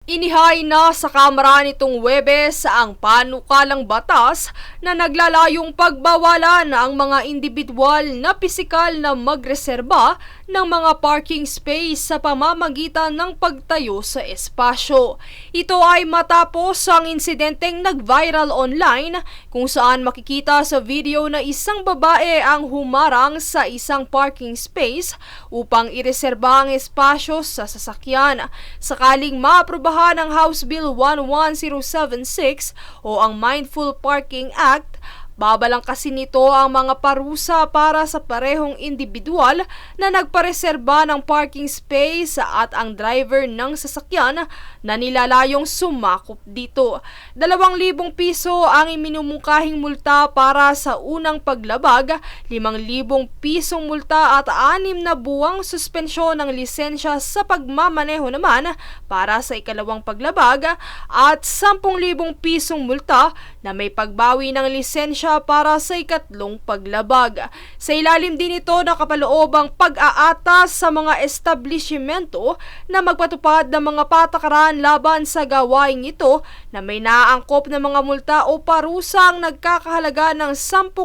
Inihain na sa Kamara nitong Huwebes ang panukalang batas na naglalayong pagbawalan ang mga individual na pisikal na magreserba ng mga parking space sa pamamagitan ng pagtayo sa espasyo. Ito ay matapos ang insidenteng nag-viral online kung saan makikita sa video na isang babae ang humarang sa isang parking space upang ireserba ang espasyo sa sasakyan. Sakaling maaprubahan ng House Bill 11076 o ang Mindful Parking Act, babalangkasin nito ang mga parusa para sa parehong individual na nagpareserba ng parking space at ang driver ng sasakyan na nilalayong sumakop dito. 2,000 piso ang iminumungkahing multa para sa unang paglabag, 5,000 pisong multa at 6 na buwang suspensyon ng lisensya sa pagmamaneho naman para sa ikalawang paglabag at 10,000 pisong multa na may pagbawi ng lisensya para sa ikatlong paglabag. Sa ilalim din ito nakapaloob ang pag-aatas sa mga establishmento na magpatupad ng mga patakaran laban sa gawaing ito na may naaangkop na mga multa o parusang nagkakahalaga ng 10,000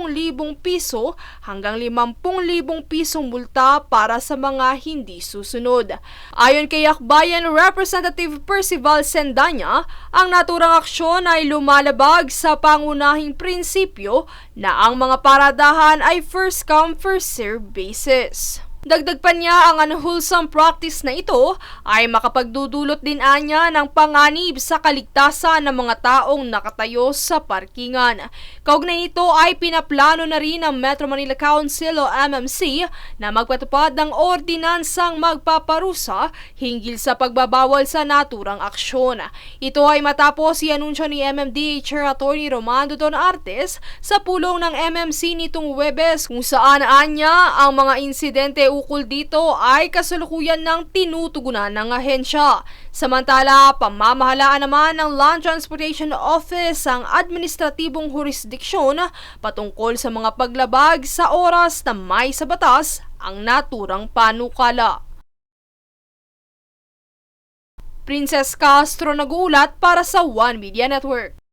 piso hanggang 50,000 pisong multa para sa mga hindi susunod. Ayon kay Akbayan Representative Percival Sendanya, ang naturang aksyon ay lumalabag sa pangunahing prinsipyo na ang mga paradahan ay first come first serve basis. Dagdag pa niya, ang unwholesome practice na ito ay makapagdudulot din anya ng panganib sa kaligtasan ng mga taong nakatayo sa parkingan. Kaugnay nito ay pinaplano na rin ng Metro Manila Council o MMC na magpatupad ng ordinansang magpaparusa hinggil sa pagbabawal sa naturang aksyon. Ito ay matapos i-anunsyo ni MMDA Chair Attorney Romando Don Artes sa pulong ng MMC nitong Huwebes kung saan anya ang mga insidente ukol dito ay kasalukuyan ng tinutugunan ng ahensya. Samantala, pamamahalaan naman ng Land Transportation Office ang administratibong jurisdiksyon patungkol sa mga paglabag sa oras na may sa batas ang naturang panukala. Princess Castro nag-uulat para sa One Media Network.